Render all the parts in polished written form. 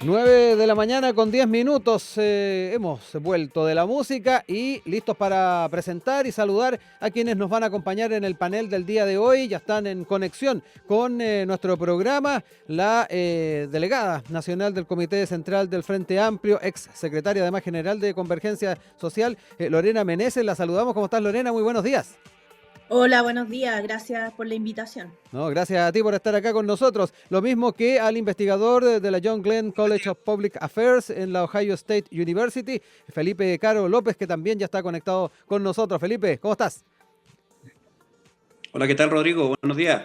9 de la mañana con 10 minutos. Hemos vuelto de la música y listos para presentar y saludar a quienes nos van a acompañar en el panel del día de hoy. Ya están en conexión con nuestro programa la delegada nacional del Comité Central del Frente Amplio, ex secretaria además general de Convergencia Social, Lorena Meneses. La saludamos. ¿Cómo estás, Lorena? Muy buenos días. Hola, buenos días. Gracias por la invitación. No, gracias a ti por estar acá con nosotros. Lo mismo que al investigador de la John Glenn College of Public Affairs en la Ohio State University, Felipe Caro López, que también ya está conectado con nosotros. Felipe, ¿cómo estás? Hola, ¿qué tal, Rodrigo? Buenos días.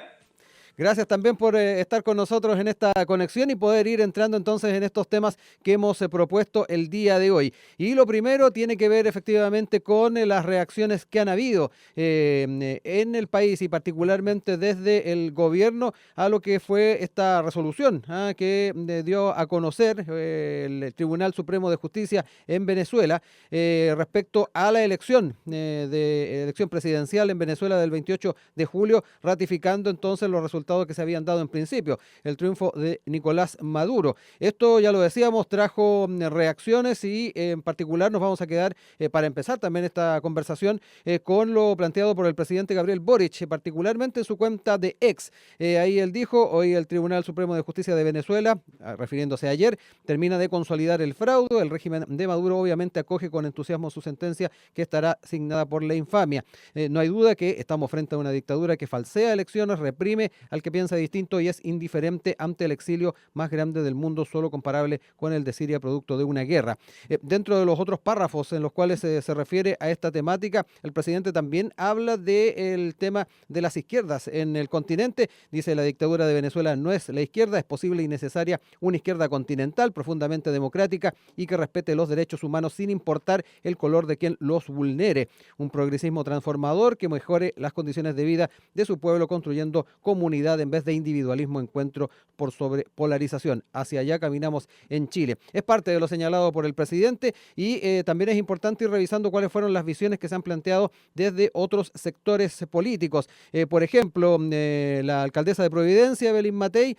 Gracias también por estar con nosotros en esta conexión y poder ir entrando entonces en estos temas que hemos propuesto el día de hoy. Y lo primero tiene que ver efectivamente con las reacciones que han habido en el país y particularmente desde el gobierno a lo que fue esta resolución que dio a conocer el Tribunal Supremo de Justicia en Venezuela respecto a la elección presidencial en Venezuela del 28 de julio, ratificando entonces los resultados que se habían dado en principio, el triunfo de Nicolás Maduro. Esto, ya lo decíamos, trajo reacciones y en particular nos vamos a quedar, para empezar también esta conversación, con lo planteado por el presidente Gabriel Boric, particularmente en su cuenta de X. Ahí él dijo: hoy el Tribunal Supremo de Justicia de Venezuela, refiriéndose a ayer, termina de consolidar el fraude. El régimen de Maduro obviamente acoge con entusiasmo su sentencia, que estará signada por la infamia. No hay duda que estamos frente a una dictadura que falsea elecciones, reprime al que piensa distinto y es indiferente ante el exilio más grande del mundo, solo comparable con el de Siria producto de una guerra. Dentro de los otros párrafos en los cuales se refiere a esta temática, el presidente también habla del tema de las izquierdas en el continente. Dice: la dictadura de Venezuela no es la izquierda, es posible y necesaria una izquierda continental, profundamente democrática y que respete los derechos humanos sin importar el color de quien los vulnere. Un progresismo transformador que mejore las condiciones de vida de su pueblo, construyendo comunidad en vez de individualismo, encuentro por sobre polarización. Hacia allá caminamos en Chile. Es parte de lo señalado por el presidente y también es importante ir revisando cuáles fueron las visiones que se han planteado desde otros sectores políticos. Por ejemplo, la alcaldesa de Providencia, Evelyn Matei,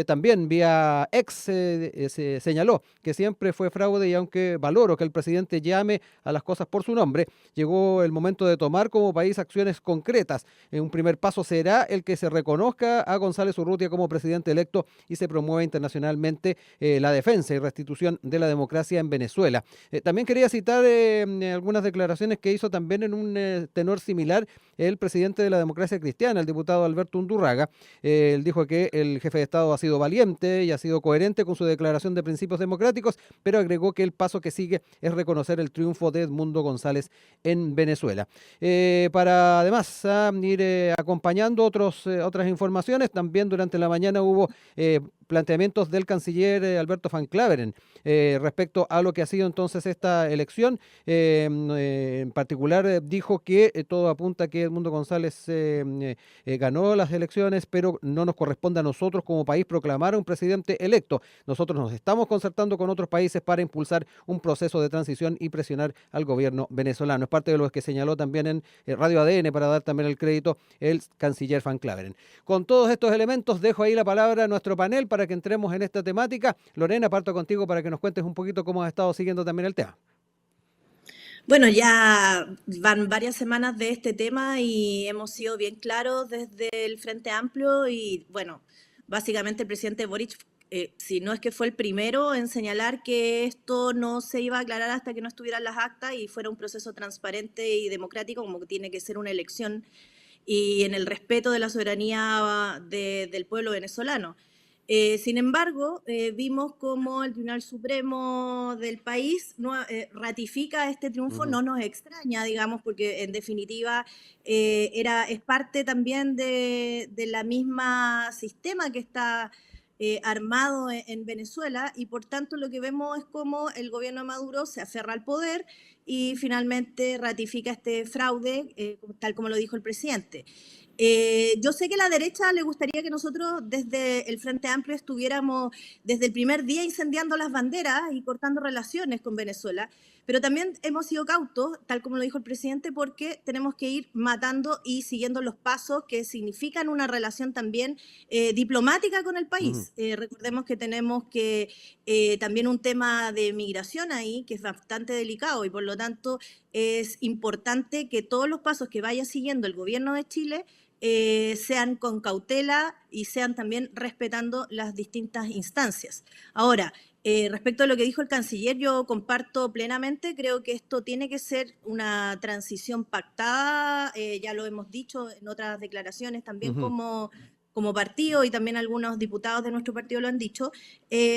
también vía ex se señaló que siempre fue fraude, y aunque valoro que el presidente llame a las cosas por su nombre, llegó el momento de tomar como país acciones concretas. Un primer paso será el que se reconozca a González Urrutia como presidente electo y se promueve internacionalmente la defensa y restitución de la democracia en Venezuela. También quería citar algunas declaraciones que hizo también en un tenor similar el presidente de la Democracia Cristiana, el diputado Alberto Undurraga. Él dijo que el jefe de Estado ha sido valiente y ha sido coherente con su declaración de principios democráticos, pero agregó que el paso que sigue es reconocer el triunfo de Edmundo González en Venezuela. Para además ir acompañando otras informaciones, también durante la mañana hubo planteamientos del canciller Alberto Van Claveren respecto a lo que ha sido entonces esta elección. En particular dijo que todo apunta a que Edmundo González ganó las elecciones, pero no nos corresponde a nosotros como país proclamar a un presidente electo. Nosotros nos estamos concertando con otros países para impulsar un proceso de transición y presionar al gobierno venezolano. Es parte de lo que señaló también en Radio ADN, para dar también el crédito, el canciller Van Claveren. Con todos estos elementos dejo ahí la palabra a nuestro panel para que entremos en esta temática. Lorena, parto contigo para que nos cuentes un poquito cómo has estado siguiendo también el tema. Bueno, ya van varias semanas de este tema y hemos sido bien claros desde el Frente Amplio y bueno, básicamente el presidente Boric, si no es que fue el primero en señalar que esto no se iba a aclarar hasta que no estuvieran las actas y fuera un proceso transparente y democrático, como que tiene que ser una elección y en el respeto de la soberanía del pueblo venezolano. Sin embargo, vimos cómo el Tribunal Supremo del país no, ratifica este triunfo. No nos extraña, digamos, porque en definitiva es parte también de la misma sistema que está armado en Venezuela, y por tanto lo que vemos es cómo el gobierno de Maduro se aferra al poder y finalmente ratifica este fraude, tal como lo dijo el presidente. Yo sé que a la derecha le gustaría que nosotros desde el Frente Amplio estuviéramos desde el primer día incendiando las banderas y cortando relaciones con Venezuela, pero también hemos sido cautos, tal como lo dijo el presidente, porque tenemos que ir matando y siguiendo los pasos que significan una relación también diplomática con el Ujú. país. Recordemos que tenemos que también un tema de migración ahí que es bastante delicado y por lo tanto es importante que todos los pasos que vaya siguiendo el gobierno de Chile sean con cautela y sean también respetando las distintas instancias. Ahora, respecto a lo que dijo el canciller, yo comparto plenamente, creo que esto tiene que ser una transición pactada, ya lo hemos dicho en otras declaraciones también Ujú. como partido y también algunos diputados de nuestro partido lo han dicho,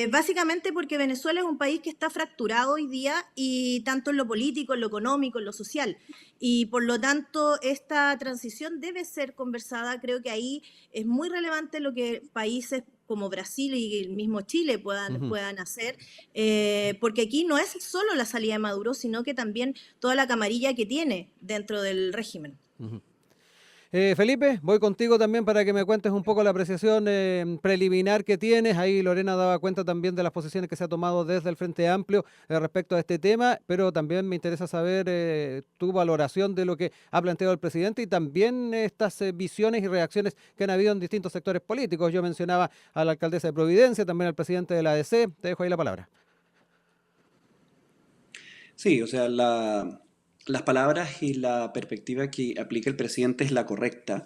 básicamente porque Venezuela es un país que está fracturado hoy día y tanto en lo político, en lo económico, en lo social. Y por lo tanto, esta transición debe ser conversada. Creo que ahí es muy relevante lo que países como Brasil y el mismo Chile Ujú. puedan hacer, porque aquí no es solo la salida de Maduro, sino que también toda la camarilla que tiene dentro del régimen. Ujú. Felipe, voy contigo también para que me cuentes un poco la apreciación preliminar que tienes. Ahí Lorena daba cuenta también de las posiciones que se ha tomado desde el Frente Amplio respecto a este tema, pero también me interesa saber tu valoración de lo que ha planteado el presidente y también estas visiones y reacciones que han habido en distintos sectores políticos. Yo mencionaba a la alcaldesa de Providencia, también al presidente de la ADC. Te dejo ahí la palabra. Sí, o sea, las palabras y la perspectiva que aplica el presidente es la correcta.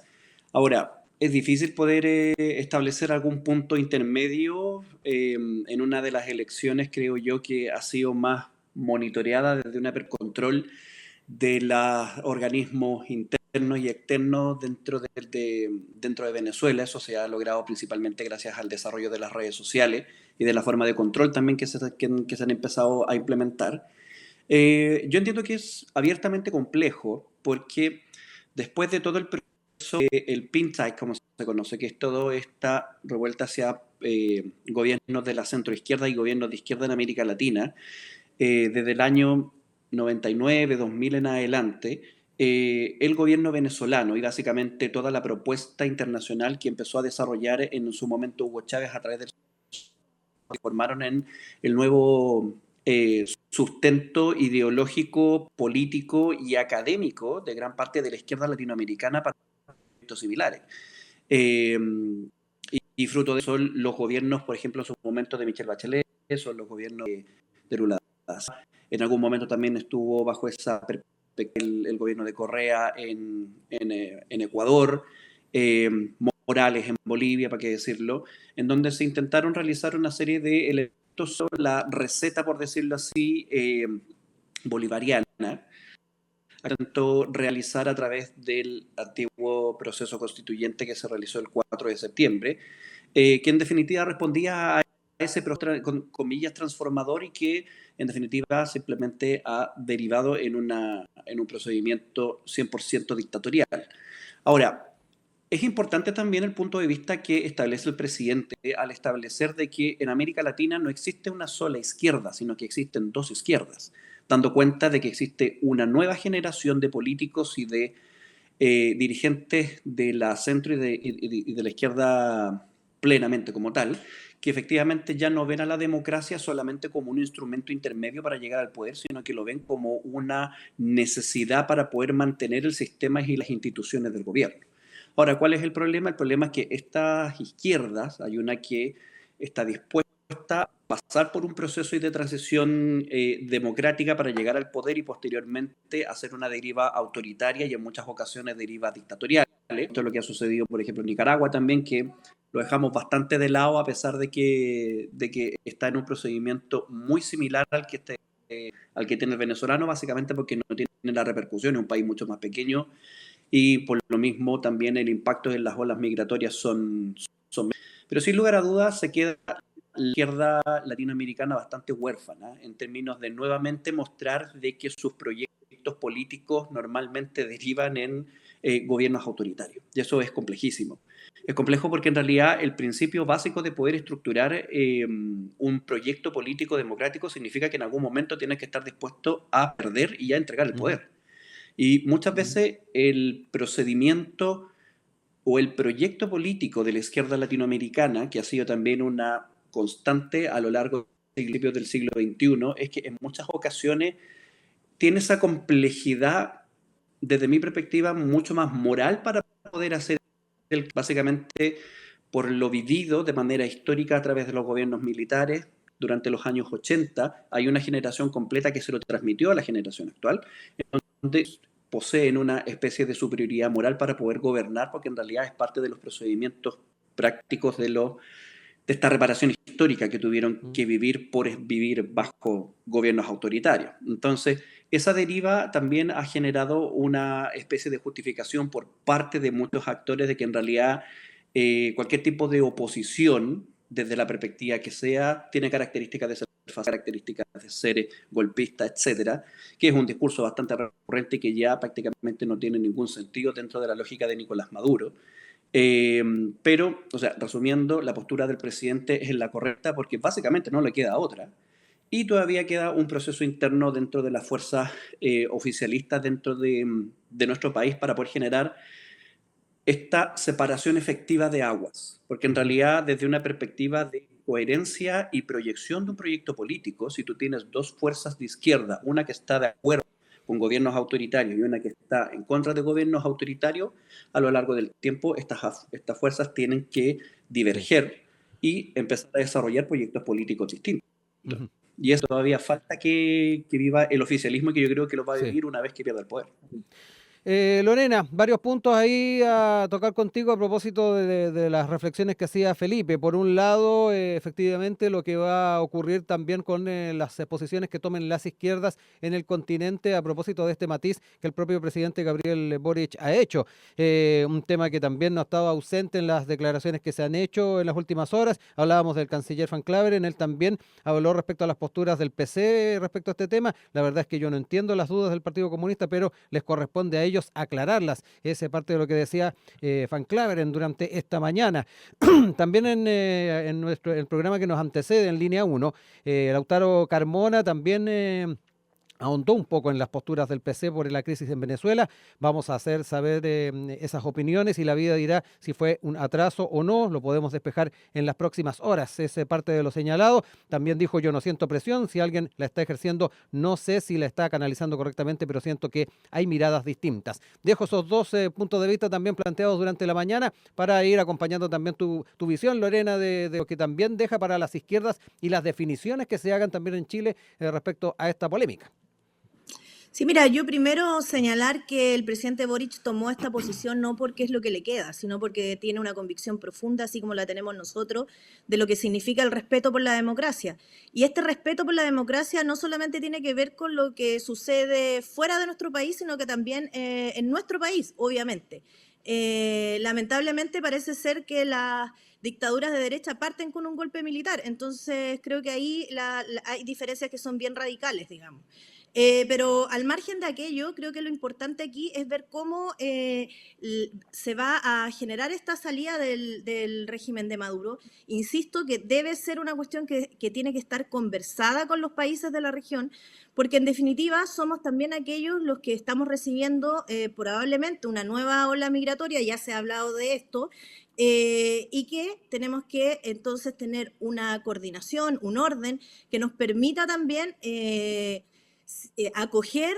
Ahora, es difícil poder establecer algún punto intermedio en una de las elecciones, creo yo, que ha sido más monitoreada desde un control de los organismos internos y externos dentro de Venezuela. Eso se ha logrado principalmente gracias al desarrollo de las redes sociales y de la forma de control también que se han empezado a implementar. Yo entiendo que es abiertamente complejo porque después de todo el proceso, el pink-tide, como se conoce, que es toda esta revuelta hacia gobiernos de la centroizquierda y gobiernos de izquierda en América Latina, desde el año 99, 2000 en adelante, el gobierno venezolano y básicamente toda la propuesta internacional que empezó a desarrollar en su momento Hugo Chávez a través del que formaron en el nuevo sustento ideológico, político y académico de gran parte de la izquierda latinoamericana para proyectos similares. Eh, y fruto de eso, los gobiernos, por ejemplo, en su momento de Michelle Bachelet, son los gobiernos de Lula. En algún momento también estuvo bajo esa perspectiva el gobierno de Correa en Ecuador, eh, Morales en Bolivia, para qué decirlo, en donde se intentaron realizar una serie de elementos sobre la receta, por decirlo así, bolivariana, intentó realizar a través del antiguo proceso constituyente que se realizó el 4 de septiembre, que en definitiva respondía a ese proceso, con comillas, transformador y que en definitiva simplemente ha derivado en un procedimiento 100% dictatorial. Ahora, es importante también el punto de vista que establece el presidente al establecer de que en América Latina no existe una sola izquierda, sino que existen dos izquierdas, dando cuenta de que existe una nueva generación de políticos y de dirigentes de la centro y de la izquierda plenamente como tal, que efectivamente ya no ven a la democracia solamente como un instrumento intermedio para llegar al poder, sino que lo ven como una necesidad para poder mantener el sistema y las instituciones del gobierno. Ahora, ¿cuál es el problema? El problema es que estas izquierdas, hay una que está dispuesta a pasar por un proceso de transición democrática para llegar al poder y posteriormente hacer una deriva autoritaria y en muchas ocasiones derivas dictatoriales. Esto es lo que ha sucedido, por ejemplo, en Nicaragua también, que lo dejamos bastante de lado a pesar de que está en un procedimiento muy similar al que tiene el venezolano, básicamente porque no tiene la repercusión, es un país mucho más pequeño y por lo mismo también el impacto en las olas migratorias son. Pero sin lugar a dudas se queda la izquierda latinoamericana bastante huérfana en términos de nuevamente mostrar de que sus proyectos políticos normalmente derivan en gobiernos autoritarios. Y eso es complejísimo. Es complejo porque en realidad el principio básico de poder estructurar un proyecto político democrático significa que en algún momento tienes que estar dispuesto a perder y a entregar el Ujú. poder. Y muchas veces el procedimiento o el proyecto político de la izquierda latinoamericana, que ha sido también una constante a lo largo del siglo XXI, es que en muchas ocasiones tiene esa complejidad, desde mi perspectiva, mucho más moral para poder hacer básicamente por lo vivido de manera histórica a través de los gobiernos militares durante los años 80. Hay una generación completa que se lo transmitió a la generación actual, donde poseen una especie de superioridad moral para poder gobernar, porque en realidad es parte de los procedimientos prácticos de esta reparación histórica que tuvieron que vivir por vivir bajo gobiernos autoritarios. Entonces, esa deriva también ha generado una especie de justificación por parte de muchos actores de que en realidad cualquier tipo de oposición, desde la perspectiva que sea, tiene características de ser características de ser golpista, etcétera, que es un discurso bastante recurrente y que ya prácticamente no tiene ningún sentido dentro de la lógica de Nicolás Maduro. Pero, o sea, resumiendo, la postura del presidente es la correcta porque básicamente no le queda otra. Y todavía queda un proceso interno dentro de las fuerzas oficialistas dentro de nuestro país para poder generar esta separación efectiva de aguas. Porque en realidad, desde una perspectiva de coherencia y proyección de un proyecto político, si tú tienes dos fuerzas de izquierda, una que está de acuerdo con gobiernos autoritarios y una que está en contra de gobiernos autoritarios, a lo largo del tiempo estas fuerzas tienen que diverger y empezar a desarrollar proyectos políticos distintos. Ujú. Y eso todavía falta que viva el oficialismo y que yo creo que lo va a Sí. vivir una vez que pierda el poder. Lorena, varios puntos ahí a tocar contigo a propósito de las reflexiones que hacía Felipe. Por un lado, efectivamente, lo que va a ocurrir también con las posiciones que tomen las izquierdas en el continente a propósito de este matiz que el propio presidente Gabriel Boric ha hecho. Un tema que también no ha estado ausente en las declaraciones que se han hecho en las últimas horas. Hablábamos del canciller Van Claveren, él también habló respecto a las posturas del PC respecto a este tema. La verdad es que yo no entiendo las dudas del Partido Comunista, pero les corresponde a ellos aclararlas. Esa es parte de lo que decía Van Claveren durante esta mañana. También en el programa que nos antecede en Línea 1, Lautaro Carmona también ahondó un poco en las posturas del PC por la crisis en Venezuela. Vamos a hacer saber esas opiniones y la vida dirá si fue un atraso o no. Lo podemos despejar en las próximas horas. Es parte de lo señalado. También dijo: yo no siento presión. Si alguien la está ejerciendo, no sé si la está canalizando correctamente, pero siento que hay miradas distintas. Dejo esos dos puntos de vista también planteados durante la mañana para ir acompañando también tu visión, Lorena, de lo que también deja para las izquierdas y las definiciones que se hagan también en Chile respecto a esta polémica. Sí, mira, yo primero señalar que el presidente Boric tomó esta posición no porque es lo que le queda, sino porque tiene una convicción profunda, así como la tenemos nosotros, de lo que significa el respeto por la democracia. Y este respeto por la democracia no solamente tiene que ver con lo que sucede fuera de nuestro país, sino que también en nuestro país, obviamente. Lamentablemente parece ser que las dictaduras de derecha parten con un golpe militar, entonces creo que ahí hay diferencias que son bien radicales, digamos. Pero al margen de aquello, creo que lo importante aquí es ver cómo se va a generar esta salida del régimen de Maduro. Insisto que debe ser una cuestión que tiene que estar conversada con los países de la región, porque en definitiva somos también aquellos los que estamos recibiendo probablemente una nueva ola migratoria, ya se ha hablado de esto, y que tenemos que entonces tener una coordinación, un orden que nos permita también acoger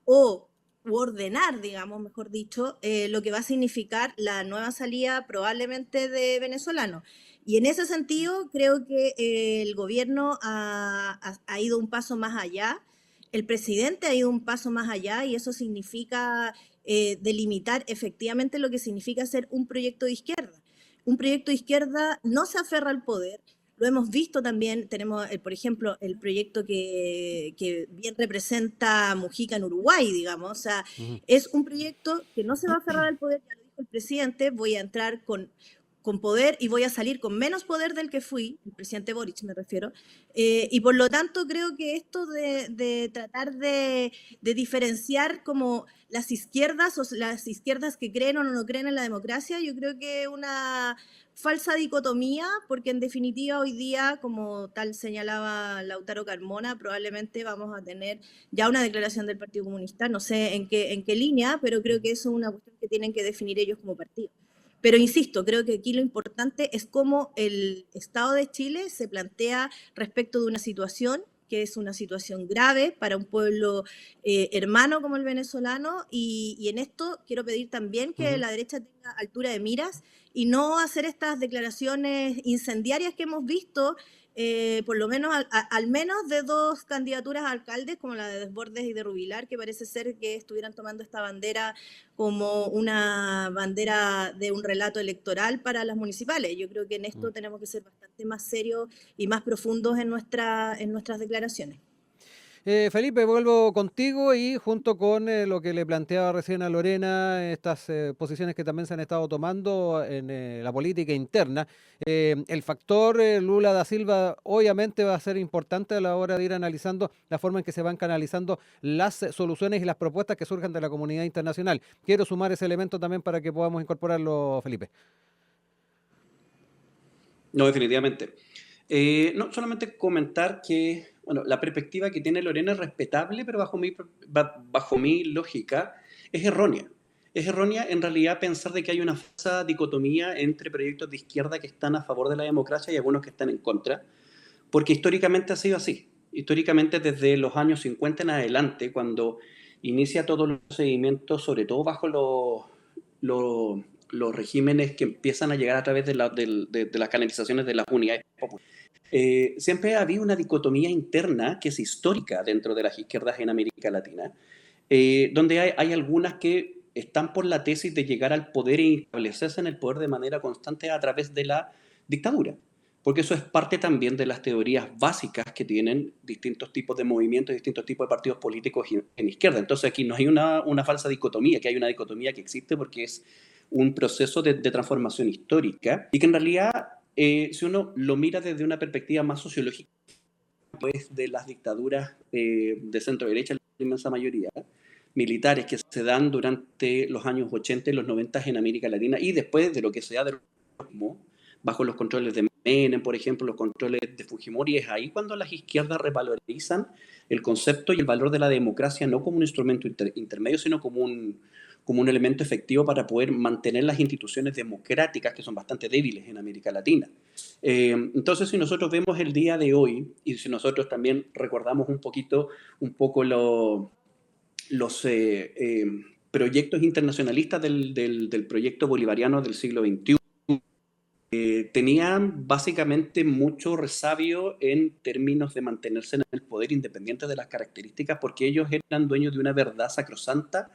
o ordenar, digamos, mejor dicho, lo que va a significar la nueva salida probablemente de venezolanos. Y en ese sentido, creo que el gobierno ha ido un paso más allá, el presidente ha ido un paso más allá y eso significa delimitar efectivamente lo que significa ser un proyecto de izquierda. Un proyecto de izquierda no se aferra al poder. Lo hemos visto también, tenemos, por ejemplo, el proyecto que bien representa a Mujica en Uruguay, digamos. O sea, es un proyecto que no se va a aferrar al poder, ya lo dijo el presidente, voy a entrar con poder y voy a salir con menos poder del que fui, el presidente Boric me refiero, y por lo tanto creo que esto de tratar de diferenciar como las izquierdas o las izquierdas que creen o no creen en la democracia, yo creo que es una falsa dicotomía, porque en definitiva hoy día, como tal señalaba Lautaro Carmona, probablemente vamos a tener ya una declaración del Partido Comunista, no sé en qué línea, pero creo que eso es una cuestión que tienen que definir ellos como partido. Pero insisto, creo que aquí lo importante es cómo el Estado de Chile se plantea respecto de una situación que es una situación grave para un pueblo hermano como el venezolano, y en esto quiero pedir también que la derecha tenga altura de miras y no hacer estas declaraciones incendiarias que hemos visto, por lo menos al menos de dos candidaturas a alcaldes, como la de Desbordes y de Rubilar, que parece ser que estuvieran tomando esta bandera como una bandera de un relato electoral para las municipales. Yo creo que en esto tenemos que ser bastante más serios y más profundos en nuestras declaraciones. Felipe, vuelvo contigo y junto con lo que le planteaba recién a Lorena, estas posiciones que también se han estado tomando en la política interna, el factor Lula da Silva obviamente va a ser importante a la hora de ir analizando la forma en que se van canalizando las soluciones y las propuestas que surjan de la comunidad internacional. Quiero sumar ese elemento también para que podamos incorporarlo, Felipe. No, definitivamente. No, solamente comentar que, bueno, la perspectiva que tiene Lorena es respetable, pero bajo mi lógica es errónea. Es errónea en realidad pensar de que hay una falsa dicotomía entre proyectos de izquierda que están a favor de la democracia y algunos que están en contra, porque históricamente ha sido así. Históricamente desde los años 50 en adelante, cuando inicia todos los procedimientos, sobre todo bajo los regímenes que empiezan a llegar a través de las canalizaciones de las unidades populares. Siempre ha habido una dicotomía interna que es histórica dentro de las izquierdas en América Latina, donde hay algunas que están por la tesis de llegar al poder e establecerse en el poder de manera constante a través de la dictadura, porque eso es parte también de las teorías básicas que tienen distintos tipos de movimientos, distintos tipos de partidos políticos en izquierda. Entonces aquí no hay una falsa dicotomía, que hay una dicotomía que existe porque es un proceso de transformación histórica y que en realidad, si uno lo mira desde una perspectiva más sociológica, pues de las dictaduras de centro derecha, la inmensa mayoría, militares que se dan durante los años 80 y los 90 en América Latina y después de lo que se da bajo los controles de Menem, por ejemplo, los controles de Fujimori, es ahí cuando las izquierdas revalorizan el concepto y el valor de la democracia no como un instrumento intermedio, sino como un elemento efectivo para poder mantener las instituciones democráticas que son bastante débiles en América Latina. Entonces, si nosotros vemos el día de hoy y si nosotros también recordamos un poco los proyectos internacionalistas del proyecto bolivariano del siglo XXI, tenían básicamente mucho resabio en términos de mantenerse en el poder independiente de las características, porque ellos eran dueños de una verdad sacrosanta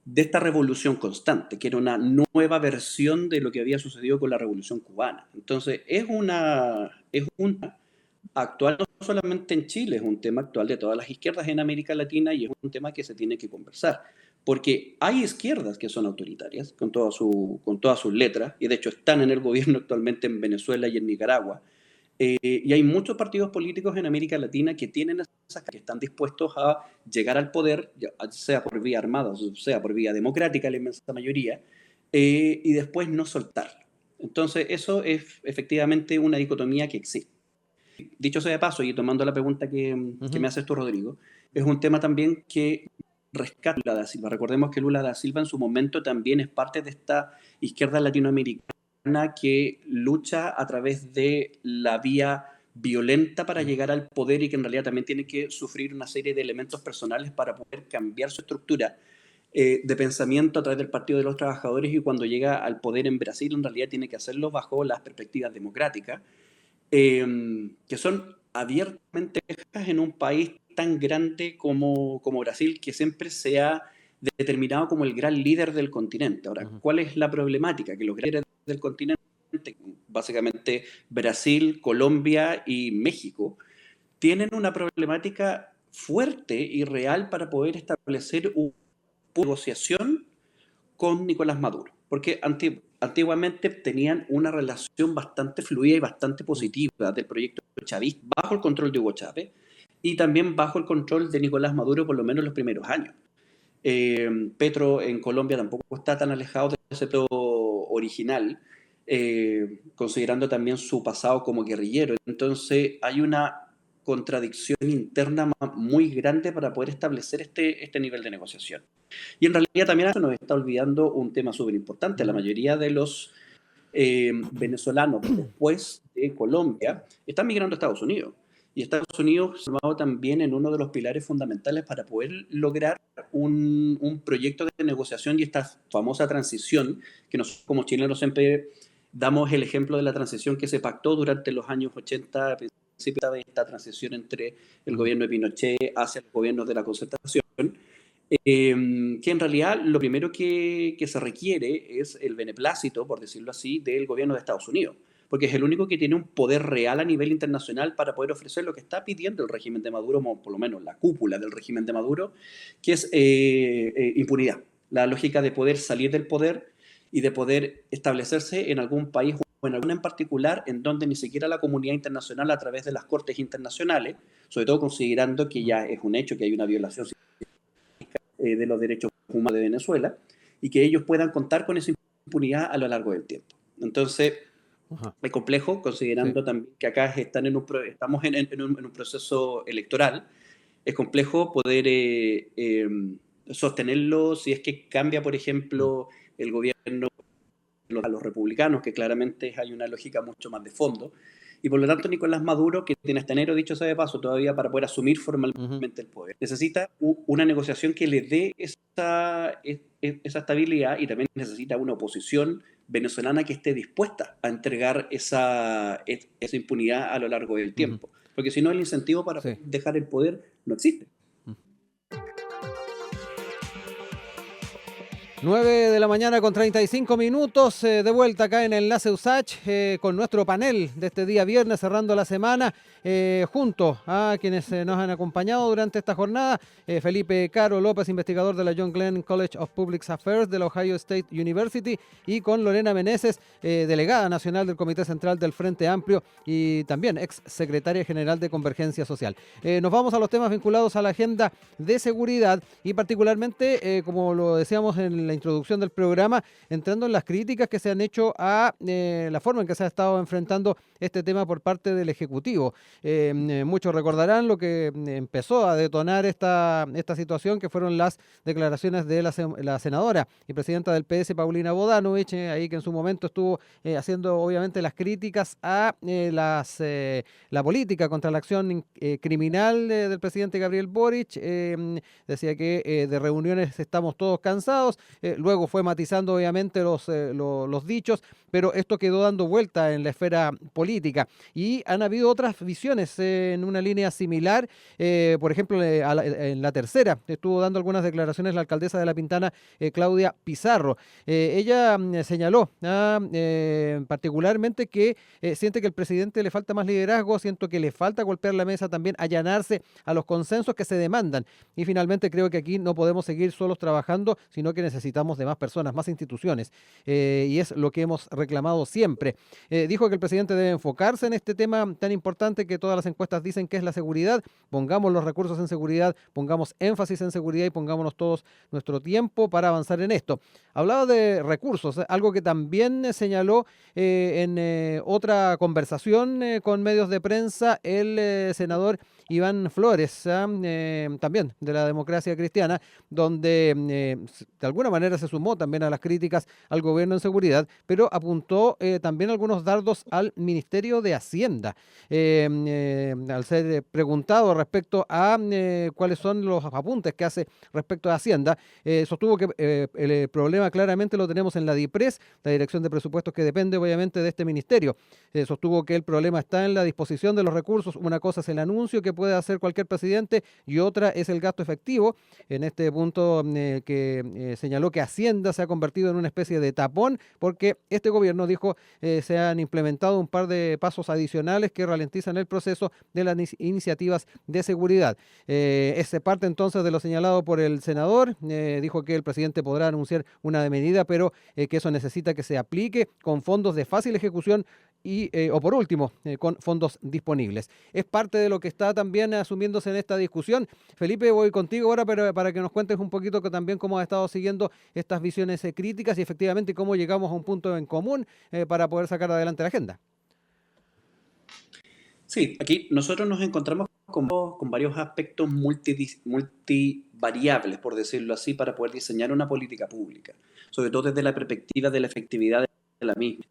de esta revolución constante, que era una nueva versión de lo que había sucedido con la revolución cubana. Entonces, es una actual no solamente en Chile, es un tema actual de todas las izquierdas en América Latina y es un tema que se tiene que conversar. Porque hay izquierdas que son autoritarias, con todas sus letras, y de hecho están en el gobierno actualmente en Venezuela y en Nicaragua. Y hay muchos partidos políticos en América Latina que tienen que están dispuestos a llegar al poder, sea por vía armada, o sea por vía democrática, la inmensa mayoría, y después no soltarlo. Entonces, eso es efectivamente una dicotomía que existe. Dicho sea de paso, y tomando la pregunta que me haces tú, Rodrigo, es un tema también que rescata Lula da Silva. Recordemos que Lula da Silva en su momento también es parte de esta izquierda latinoamericana que lucha a través de la vía violenta para llegar al poder y que en realidad también tiene que sufrir una serie de elementos personales para poder cambiar su estructura de pensamiento a través del Partido de los Trabajadores, y cuando llega al poder en Brasil en realidad tiene que hacerlo bajo las perspectivas democráticas, que son abiertamente quejas en un país tan grande como Brasil, que siempre se ha determinado como el gran líder del continente. Ahora, ¿cuál es la problemática? Que los grandes líderes del continente, básicamente Brasil, Colombia y México, tienen una problemática fuerte y real para poder establecer una negociación con Nicolás Maduro, porque antiguamente tenían una relación bastante fluida y bastante positiva del proyecto chavista bajo el control de Hugo Chávez y también bajo el control de Nicolás Maduro, por lo menos los primeros años. Petro en Colombia tampoco está tan alejado del concepto original, considerando también su pasado como guerrillero. Entonces hay una contradicción interna muy grande para poder establecer este nivel de negociación. Y en realidad también se nos está olvidando un tema súper importante. La mayoría de los venezolanos después de Colombia están migrando a Estados Unidos. Y Estados Unidos se ha formado también en uno de los pilares fundamentales para poder lograr un proyecto de negociación y esta famosa transición, que nosotros como chilenos siempre damos el ejemplo de la transición que se pactó durante los años 80, a principios de esta transición entre el gobierno de Pinochet hacia los gobiernos de la Concertación, que en realidad lo primero que se requiere es el beneplácito, por decirlo así, del gobierno de Estados Unidos, porque es el único que tiene un poder real a nivel internacional para poder ofrecer lo que está pidiendo el régimen de Maduro, o por lo menos la cúpula del régimen de Maduro, que es impunidad, la lógica de poder salir del poder y de poder establecerse en algún país o en alguna en particular en donde ni siquiera la comunidad internacional a través de las cortes internacionales, sobre todo considerando que ya es un hecho que hay una violación de los derechos humanos de Venezuela, y que ellos puedan contar con esa impunidad a lo largo del tiempo. Entonces, es complejo, considerando también que acá estamos en un proceso electoral, es complejo poder sostenerlo si es que cambia, por ejemplo, el gobierno a los republicanos, que claramente hay una lógica mucho más de fondo. Y por lo tanto, Nicolás Maduro, que tiene hasta enero, dicho sea de paso, todavía para poder asumir formalmente el poder, necesita una negociación que le dé esa estabilidad, y también necesita una oposición venezolana que esté dispuesta a entregar esa impunidad a lo largo del tiempo. Porque si no, el incentivo para dejar el poder no existe. 9:35 a.m, de vuelta acá en Enlace USACH con nuestro panel de este día viernes, cerrando la semana, junto a quienes nos han acompañado durante esta jornada, Felipe Caro López, investigador de la John Glenn College of Public Affairs de la Ohio State University, y con Lorena Meneses, delegada nacional del Comité Central del Frente Amplio y también ex secretaria general de Convergencia Social. Nos vamos a los temas vinculados a la agenda de seguridad y particularmente, como lo decíamos en la introducción del programa, entrando en las críticas que se han hecho a la forma en que se ha estado enfrentando este tema por parte del Ejecutivo. Muchos recordarán lo que empezó a detonar esta situación, que fueron las declaraciones de la senadora y presidenta del PS, Paulina Bodanovich, ahí que en su momento estuvo haciendo obviamente las críticas a la política contra la acción criminal del presidente Gabriel Boric. Decía que de reuniones estamos todos cansados. Luego fue matizando obviamente los dichos, pero esto quedó dando vuelta en la esfera política y han habido otras visiones en una línea similar. Por ejemplo, en la tercera estuvo dando algunas declaraciones la alcaldesa de La Pintana, Claudia Pizarro. Ella señaló particularmente que siente que al presidente le falta más liderazgo, siento que le falta golpear la mesa, también allanarse a los consensos que se demandan, y finalmente creo que aquí no podemos seguir solos trabajando, sino que necesitamos de más personas, más instituciones, y es lo que hemos reclamado siempre. Dijo que el presidente debe enfocarse en este tema tan importante que todas las encuestas dicen que es la seguridad. Pongamos los recursos en seguridad, pongamos énfasis en seguridad y pongámonos todos nuestro tiempo para avanzar en esto. Hablaba de recursos, algo que también señaló en otra conversación con medios de prensa el senador Iván Flores, también de la Democracia Cristiana, donde de alguna manera se sumó también a las críticas al gobierno en seguridad, pero apuntó también algunos dardos al Ministerio de Hacienda. Al ser preguntado respecto a cuáles son los apuntes que hace respecto a Hacienda, sostuvo que el problema claramente lo tenemos en la DIPRES, la Dirección de Presupuestos, que depende obviamente de este ministerio. Sostuvo que el problema está en la disposición de los recursos. Una cosa es el anuncio que puede hacer cualquier presidente y otra es el gasto efectivo. En este punto que señaló que Hacienda se ha convertido en una especie de tapón porque este gobierno, dijo, se han implementado un par de pasos adicionales que ralentizan el proceso de las iniciativas de seguridad. Es parte entonces de lo señalado por el senador. Dijo que el presidente podrá anunciar una medida, pero que eso necesita que se aplique con fondos de fácil ejecución o por último, con fondos disponibles. Es parte de lo que está también asumiéndose en esta discusión. Felipe, voy contigo ahora para que nos cuentes un poquito que también cómo has estado siguiendo estas visiones críticas y efectivamente cómo llegamos a un punto en común para poder sacar adelante la agenda. Sí, aquí nosotros nos encontramos con varios aspectos multivariables, por decirlo así, para poder diseñar una política pública, sobre todo desde la perspectiva de la efectividad de la misma.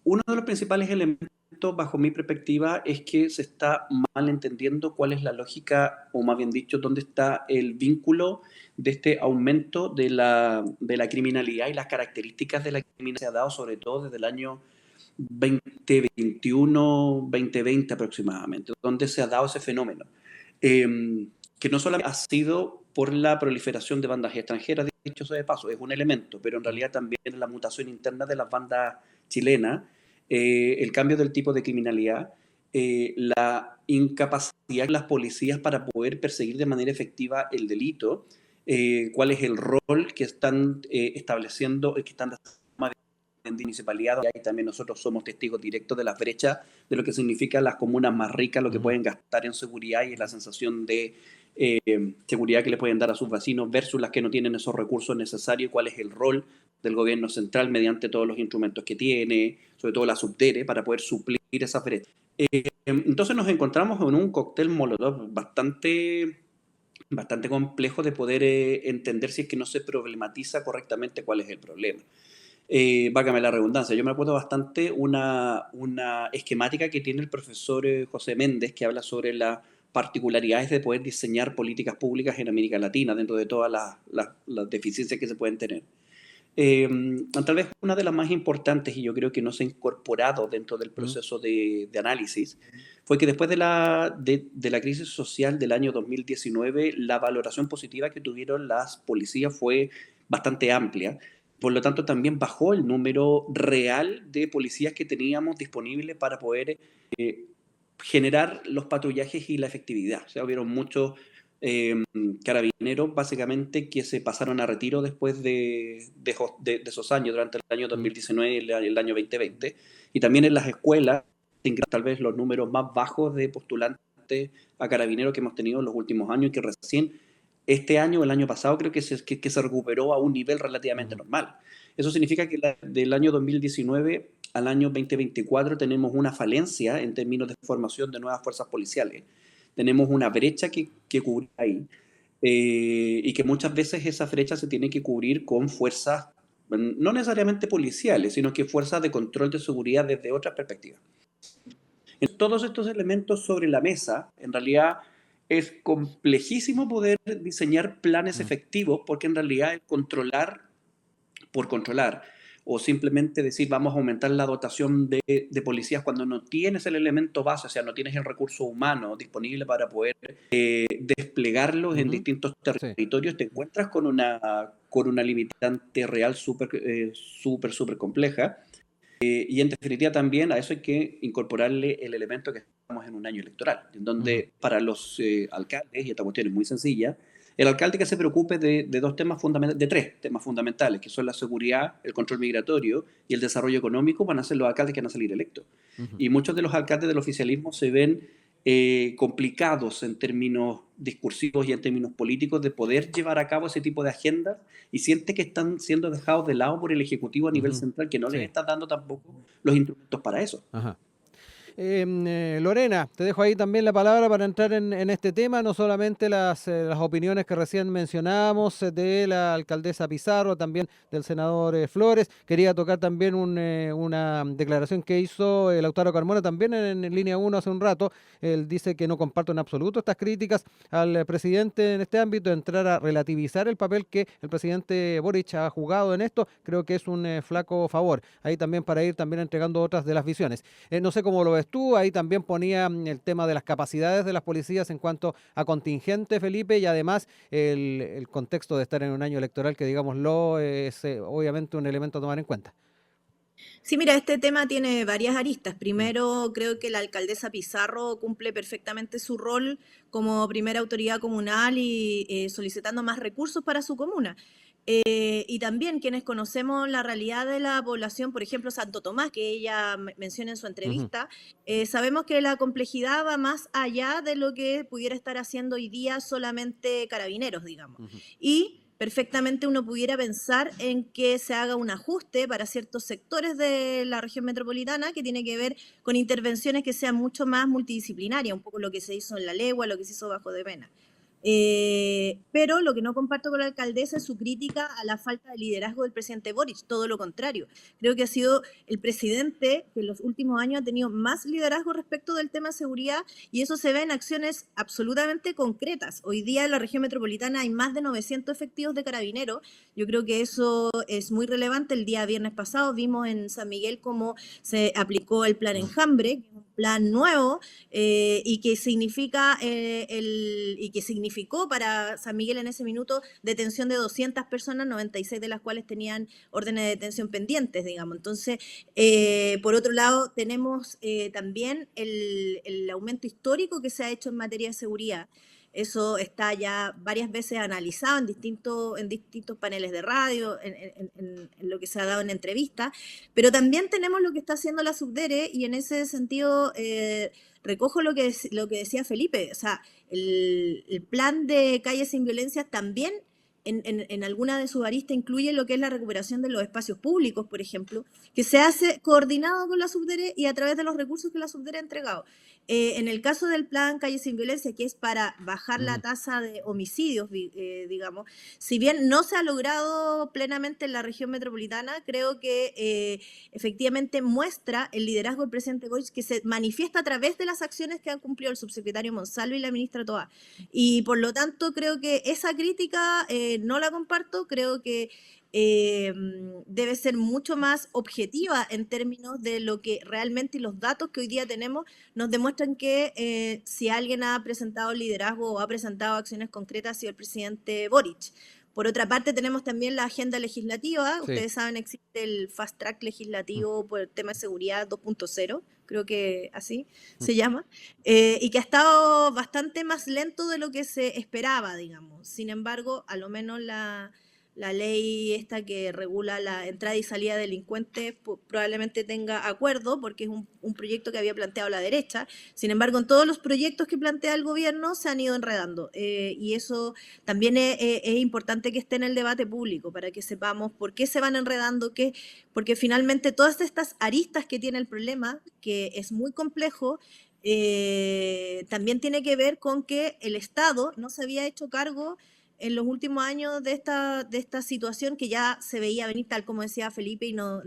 Uno de los principales elementos, bajo mi perspectiva, es que se está mal entendiendo cuál es la lógica, o más bien dicho, dónde está el vínculo de este aumento de la criminalidad y las características de la criminalidad se ha dado sobre todo desde el año 2021, 2020 aproximadamente, donde se ha dado ese fenómeno, que no solamente ha sido por la proliferación de bandas extranjeras, dicho sea de paso, es un elemento, pero en realidad también la mutación interna de las bandas chilenas, el cambio del tipo de criminalidad, la incapacidad de las policías para poder perseguir de manera efectiva el delito, cuál es el rol que están estableciendo, que están en municipalidad, y también nosotros somos testigos directos de las brechas de lo que significa las comunas más ricas, lo que pueden gastar en seguridad y la sensación de seguridad que le pueden dar a sus vecinos versus las que no tienen esos recursos necesarios, cuál es el rol del gobierno central mediante todos los instrumentos que tiene, sobre todo la subdere, para poder suplir esas brechas. Entonces nos encontramos en un cóctel molotov bastante complejo de poder entender si es que no se problematiza correctamente cuál es el problema. Válgame la redundancia, yo me acuerdo bastante una esquemática que tiene el profesor José Méndez, que habla sobre las particularidades de poder diseñar políticas públicas en América Latina, dentro de todas las deficiencias que se pueden tener. Tal vez una de las más importantes, y yo creo que no se ha incorporado dentro del proceso de análisis, fue que después de la crisis social del año 2019, la valoración positiva que tuvieron las policías fue bastante amplia. Por lo tanto, también bajó el número real de policías que teníamos disponibles para poder generar los patrullajes y la efectividad. O sea, hubieron muchos carabineros, básicamente, que se pasaron a retiro después de esos años, durante el año 2019 y el año 2020. Y también en las escuelas, tal vez los números más bajos de postulantes a carabineros que hemos tenido en los últimos años, y que recién este año o el año pasado creo que se recuperó a un nivel relativamente normal. Eso significa que del año 2019 al año 2024 tenemos una falencia en términos de formación de nuevas fuerzas policiales. Tenemos una brecha que cubrir ahí, y que muchas veces esa brecha se tiene que cubrir con fuerzas, no necesariamente policiales, sino que fuerzas de control de seguridad desde otras perspectivas. Todos estos elementos sobre la mesa, en realidad es complejísimo poder diseñar planes efectivos, porque en realidad el controlar por controlar, o simplemente decir vamos a aumentar la dotación de policías cuando no tienes el elemento base, o sea, no tienes el recurso humano disponible para poder desplegarlos en distintos territorios, te encuentras con una limitante real súper compleja. Y en definitiva también a eso hay que incorporarle el elemento que estamos en un año electoral, en donde para los alcaldes, y esta cuestión es muy sencilla, el alcalde que se preocupe de tres temas fundamentales, que son la seguridad, el control migratorio y el desarrollo económico, van a ser los alcaldes que van a salir electos. Y muchos de los alcaldes del oficialismo se ven complicados en términos discursivos y en términos políticos de poder llevar a cabo ese tipo de agendas, y siente que están siendo dejados de lado por el Ejecutivo a nivel central, que no les está dando tampoco los instrumentos para eso. Lorena, te dejo ahí también la palabra para entrar en este tema, no solamente las opiniones que recién mencionábamos de la alcaldesa Pizarro, también del senador Flores. Quería tocar también una declaración que hizo Lautaro Carmona también en Línea 1 hace un rato. Él dice que no comparte en absoluto estas críticas al presidente en este ámbito, entrar a relativizar el papel que el presidente Boric ha jugado en esto. Creo que es un flaco favor. Ahí también para ir también entregando otras de las visiones. No sé cómo lo ves tú, ahí también ponía el tema de las capacidades de las policías en cuanto a contingente, Felipe, y además el contexto de estar en un año electoral que, digámoslo, es obviamente un elemento a tomar en cuenta. Sí, mira, este tema tiene varias aristas. Primero, creo que la alcaldesa Pizarro cumple perfectamente su rol como primera autoridad comunal y solicitando más recursos para su comuna. Y también quienes conocemos la realidad de la población, por ejemplo, Santo Tomás, que ella menciona en su entrevista, sabemos que la complejidad va más allá de lo que pudiera estar haciendo hoy día solamente Carabineros, digamos. Y perfectamente uno pudiera pensar en que se haga un ajuste para ciertos sectores de la región metropolitana que tiene que ver con intervenciones que sean mucho más multidisciplinarias, un poco lo que se hizo en La Legua, lo que se hizo Bajo de Pena. Pero lo que no comparto con la alcaldesa es su crítica a la falta de liderazgo del presidente Boric, todo lo contrario. Creo que ha sido el presidente que en los últimos años ha tenido más liderazgo respecto del tema de seguridad y eso se ve en acciones absolutamente concretas. Hoy día en la región metropolitana hay más de 900 efectivos de carabineros. Yo creo que eso es muy relevante. El día viernes pasado vimos en San Miguel cómo se aplicó el plan Enjambre, que es un plan nuevo y que significa y que significó para San Miguel en ese minuto detención de 200 personas, 96 de las cuales tenían órdenes de detención pendientes, digamos. Entonces, por otro lado, tenemos también el aumento histórico que se ha hecho en materia de seguridad. Eso está ya varias veces analizado en distintos paneles de radio, en lo que se ha dado en entrevistas, pero también tenemos lo que está haciendo la Subdere y en ese sentido recojo lo que decía Felipe, o sea, el plan de Calles sin Violencia también en alguna de sus aristas incluye lo que es la recuperación de los espacios públicos, por ejemplo, que se hace coordinado con la Subdere y a través de los recursos que la Subdere ha entregado. En el caso del plan Calles sin Violencia, que es para bajar la tasa de homicidios, digamos, si bien no se ha logrado plenamente en la región metropolitana, creo que efectivamente muestra el liderazgo del presidente Boric que se manifiesta a través de las acciones que han cumplido el subsecretario Monsalve y la ministra Toá. Y por lo tanto creo que esa crítica no la comparto, creo que debe ser mucho más objetiva en términos de lo que realmente y los datos que hoy día tenemos nos demuestran que si alguien ha presentado liderazgo o ha presentado acciones concretas ha sido el presidente Boric. Por otra parte, tenemos también la agenda legislativa. Sí. Ustedes saben, existe el fast track legislativo por el tema de seguridad 2.0, creo que así se llama, y que ha estado bastante más lento de lo que se esperaba, digamos. Sin embargo, a lo menos la ley esta que regula la entrada y salida de delincuentes probablemente tenga acuerdo, porque es un proyecto que había planteado la derecha. Sin embargo, en todos los proyectos que plantea el gobierno se han ido enredando. Y eso también es importante que esté en el debate público, para que sepamos por qué se van enredando, porque finalmente todas estas aristas que tiene el problema, que es muy complejo, también tiene que ver con que el Estado no se había hecho cargo en los últimos años de esta situación que ya se veía venir, tal como decía Felipe y nos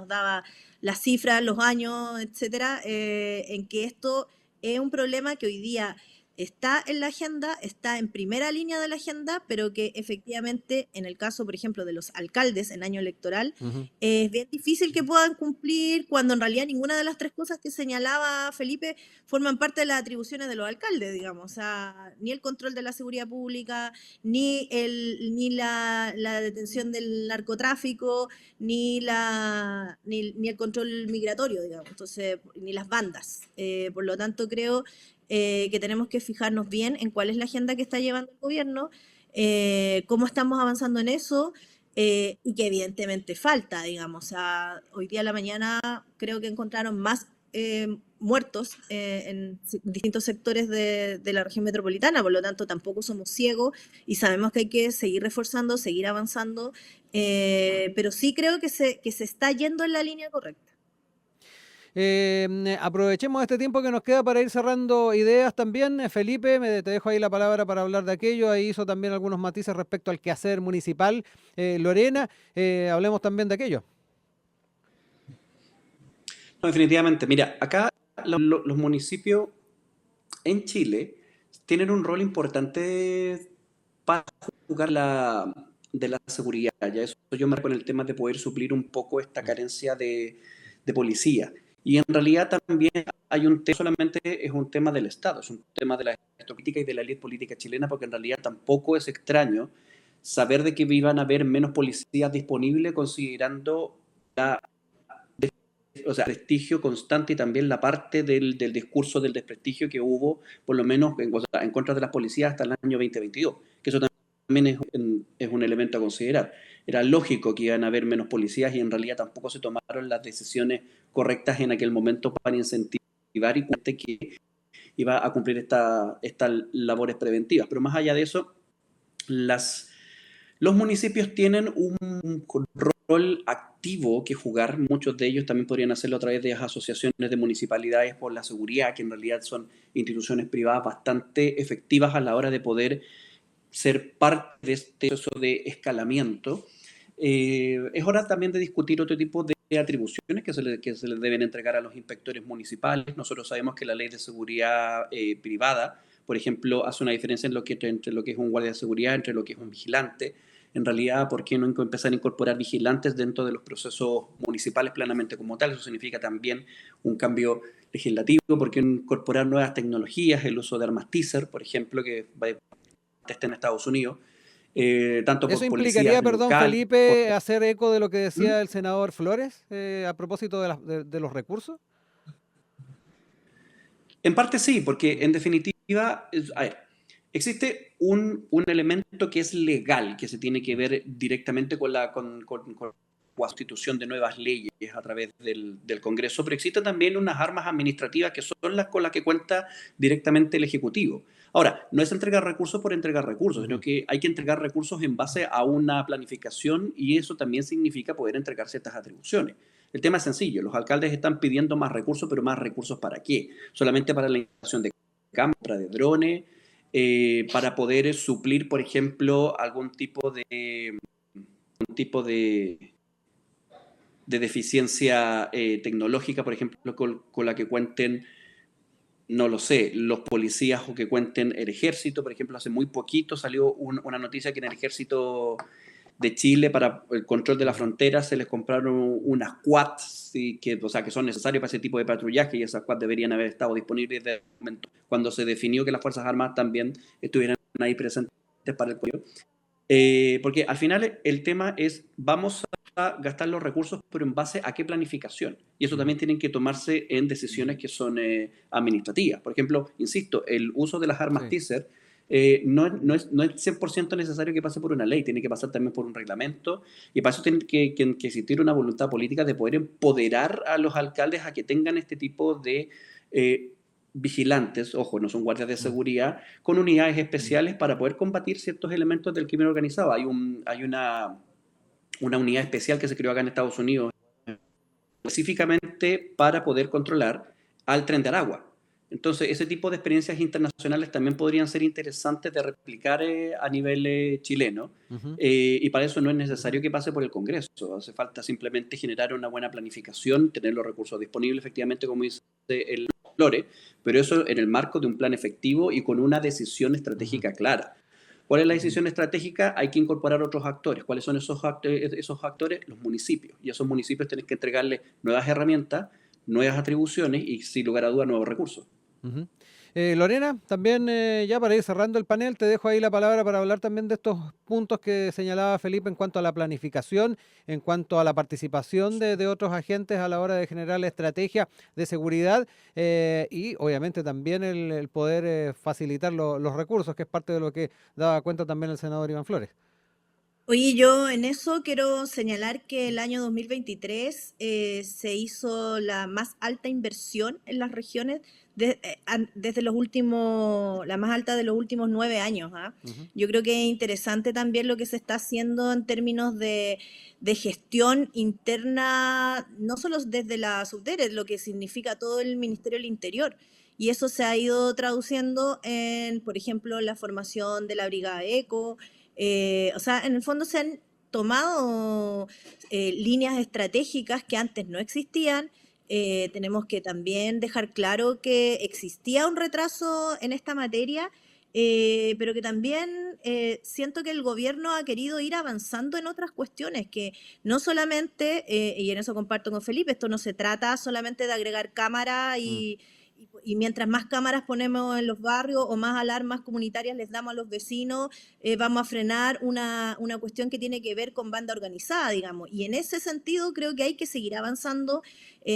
daba las cifras, los años, etcétera, en que esto es un problema que hoy día está en la agenda, está en primera línea de la agenda, pero que efectivamente en el caso, por ejemplo, de los alcaldes en año electoral, es bien difícil que puedan cumplir cuando en realidad ninguna de las tres cosas que señalaba Felipe forman parte de las atribuciones de los alcaldes, digamos. O sea, ni el control de la seguridad pública, ni la detención del narcotráfico, ni el control migratorio, digamos. Entonces, ni las bandas. Por lo tanto, creo que tenemos que fijarnos bien en cuál es la agenda que está llevando el gobierno, cómo estamos avanzando en eso, y que evidentemente falta, digamos. O sea, hoy día a la mañana creo que encontraron más muertos en distintos sectores de la región metropolitana, por lo tanto tampoco somos ciegos y sabemos que hay que seguir reforzando, seguir avanzando, pero sí creo que se está yendo en la línea correcta. Aprovechemos este tiempo que nos queda para ir cerrando ideas también. Felipe, te dejo ahí la palabra para hablar de aquello. Ahí hizo también algunos matices respecto al quehacer municipal. Lorena, hablemos también de aquello. No, definitivamente. Mira, acá los municipios en Chile tienen un rol importante para jugar de la seguridad. Ya eso yo me con el tema de poder suplir un poco esta carencia de policía. Y en realidad también hay un tema, solamente es un tema del Estado, es un tema de la política y de la élite política chilena, porque en realidad tampoco es extraño saber de que iban a haber menos policías disponibles considerando prestigio constante y también la parte del discurso del desprestigio que hubo, por lo menos en contra de las policías hasta el año 2022, que eso también es un elemento a considerar. Era lógico que iban a haber menos policías y en realidad tampoco se tomaron las decisiones correctas en aquel momento para incentivar y que iba a cumplir estas labores preventivas. Pero más allá de eso, Los municipios tienen un rol activo que jugar, muchos de ellos también podrían hacerlo a través de las asociaciones de municipalidades por la seguridad, que en realidad son instituciones privadas bastante efectivas a la hora de poder ser parte de este proceso de escalamiento. Es hora también de discutir otro tipo de atribuciones que se les deben entregar a los inspectores municipales. Nosotros sabemos que la ley de seguridad privada, por ejemplo, hace una diferencia entre lo que es un guardia de seguridad, entre lo que es un vigilante. En realidad, ¿por qué no empezar a incorporar vigilantes dentro de los procesos municipales plenamente como tal? Eso significa también un cambio legislativo. ¿Por qué no incorporar nuevas tecnologías, el uso de armas teaser, por ejemplo, que está en Estados Unidos, tanto ¿Eso por implicaría, policías perdón, locales? Felipe, hacer eco de lo que ¿Mm? decía el senador Flores a propósito de los recursos? En parte sí, porque en definitiva, a ver, existe un elemento que es legal, que se tiene que ver directamente con la constitución de nuevas leyes a través del Congreso, pero existen también unas armas administrativas que son las con las que cuenta directamente el Ejecutivo. Ahora, no es entregar recursos por entregar recursos, sino Ujú. que hay que entregar recursos en base a una planificación y eso también significa poder entregar ciertas atribuciones. El tema es sencillo, los alcaldes están pidiendo más recursos, pero más recursos ¿para qué? Solamente para la instalación de cámaras, de drones, para poder suplir, por ejemplo, un tipo de deficiencia tecnológica, por ejemplo, con la que cuenten, no lo sé, los policías o que cuenten el ejército. Por ejemplo, hace muy poquito salió una noticia que en el ejército de Chile para el control de la frontera se les compraron unas quads, o sea, que son necesarias para ese tipo de patrullaje, y esas quads deberían haber estado disponibles desde el momento cuando se definió que las Fuerzas Armadas también estuvieran ahí presentes para el apoyo. Porque al final el tema es, vamos a gastar los recursos, pero en base a qué planificación. Y eso Ujú. también tienen que tomarse en decisiones que son administrativas. Por ejemplo, insisto, el uso de las armas Sí. teaser no es 100% necesario que pase por una ley, tiene que pasar también por un reglamento, y para eso tiene que existir una voluntad política de poder empoderar a los alcaldes a que tengan este tipo de eh, vigilantes, ojo, no son guardias de Mm. seguridad, con unidades especiales para poder combatir ciertos elementos del crimen organizado. Hay una unidad especial que se creó acá en Estados Unidos específicamente para poder controlar al Tren de Aragua. Entonces, ese tipo de experiencias internacionales también podrían ser interesantes de replicar a nivel chileno, Ujú. y para eso no es necesario que pase por el Congreso. Hace falta simplemente generar una buena planificación, tener los recursos disponibles, efectivamente, como dice el Flore, pero eso en el marco de un plan efectivo y con una decisión Ujú. estratégica clara. ¿Cuál es la Ujú. decisión estratégica? Hay que incorporar otros actores. ¿Cuáles son esos actores? Los municipios. Y a esos municipios tienen que entregarles nuevas herramientas, nuevas atribuciones y, sin lugar a dudas, nuevos recursos. Ujú. Lorena, también ya para ir cerrando el panel, te dejo ahí la palabra para hablar también de estos puntos que señalaba Felipe en cuanto a la planificación, en cuanto a la participación de otros agentes a la hora de generar la estrategia de seguridad y obviamente también el poder facilitar los recursos, que es parte de lo que daba cuenta también el senador Iván Flores. Oye, yo en eso quiero señalar que el año 2023 se hizo la más alta inversión en las regiones desde la más alta de los últimos 9 años. ¿Ah? Ujú. Yo creo que es interesante también lo que se está haciendo en términos de gestión interna, no solo desde la Subdere, lo que significa todo el Ministerio del Interior. Y eso se ha ido traduciendo en, por ejemplo, la formación de la Brigada ECO. O sea, en el fondo se han tomado líneas estratégicas que antes no existían. Tenemos que también dejar claro que existía un retraso en esta materia, pero que también siento que el gobierno ha querido ir avanzando en otras cuestiones, que no solamente, y en eso comparto con Felipe, esto no se trata solamente de agregar cámara Mm. y mientras más cámaras ponemos en los barrios o más alarmas comunitarias les damos a los vecinos, vamos a frenar una cuestión que tiene que ver con banda organizada, digamos. Y en ese sentido creo que hay que seguir avanzando,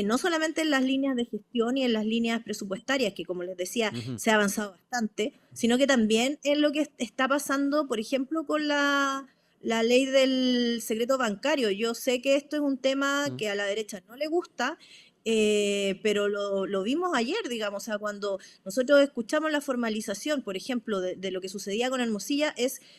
no solamente en las líneas de gestión y en las líneas presupuestarias, que como les decía, Ujú. se ha avanzado bastante, sino que también en lo que está pasando, por ejemplo, con la ley del secreto bancario. Yo sé que esto es un tema Mm. que a la derecha no le gusta, pero lo vimos ayer, digamos, o sea, cuando nosotros escuchamos la formalización, por ejemplo, de lo que sucedía con Hermosilla,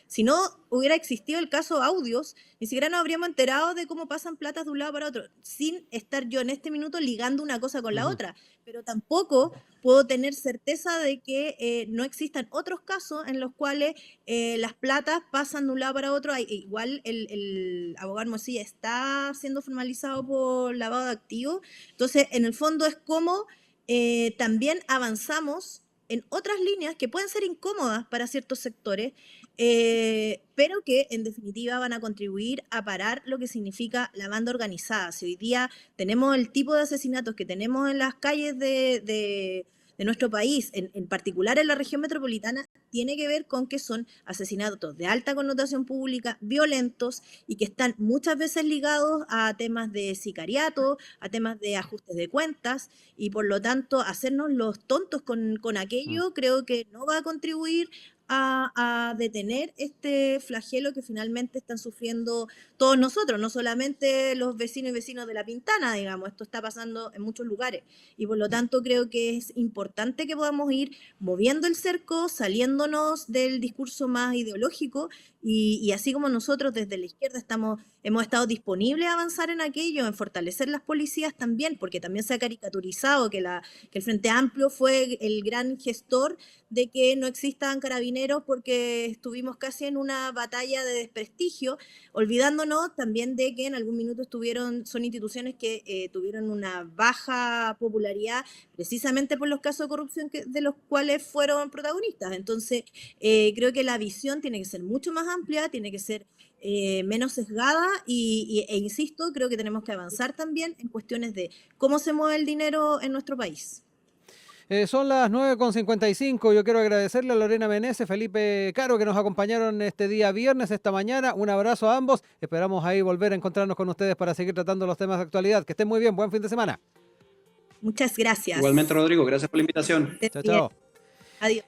si no hubiera existido el caso Audios, ni siquiera nos habríamos enterado de cómo pasan platas de un lado para otro, sin estar yo en este minuto ligando una cosa con la otra, pero tampoco puedo tener certeza de que no existan otros casos en los cuales las platas pasan de un lado para otro. Igual el abogado Hermosilla está siendo formalizado por lavado de activos, entonces en el fondo es como también avanzamos en otras líneas que pueden ser incómodas para ciertos sectores, pero que en definitiva van a contribuir a parar lo que significa la banda organizada. Si hoy día tenemos el tipo de asesinatos que tenemos en las calles de nuestro país, en particular en la región metropolitana, tiene que ver con que son asesinatos de alta connotación pública, violentos y que están muchas veces ligados a temas de sicariato, a temas de ajustes de cuentas, y por lo tanto hacernos los tontos con aquello creo que no va a contribuir a detener este flagelo que finalmente están sufriendo todos nosotros, no solamente los vecinos y vecinos de La Pintana, digamos, esto está pasando en muchos lugares, y por lo tanto creo que es importante que podamos ir moviendo el cerco, saliéndonos del discurso más ideológico, y así como nosotros desde la izquierda hemos estado disponibles a avanzar en aquello, en fortalecer las policías también, porque también se ha caricaturizado que el Frente Amplio fue el gran gestor de que no existan carabineros porque estuvimos casi en una batalla de desprestigio, olvidándonos también de que en algún minuto son instituciones que tuvieron una baja popularidad precisamente por los casos de corrupción de los cuales fueron protagonistas. Entonces, creo que la visión tiene que ser mucho más amplia, tiene que ser menos sesgada e insisto, creo que tenemos que avanzar también en cuestiones de cómo se mueve el dinero en nuestro país. Son las 9:55. Yo quiero agradecerle a Lorena Meneses, Felipe Caro, que nos acompañaron este día viernes, esta mañana. Un abrazo a ambos. Esperamos ahí volver a encontrarnos con ustedes para seguir tratando los temas de actualidad. Que estén muy bien. Buen fin de semana. Muchas gracias. Igualmente, Rodrigo, gracias por la invitación. Chao, chao. Adiós.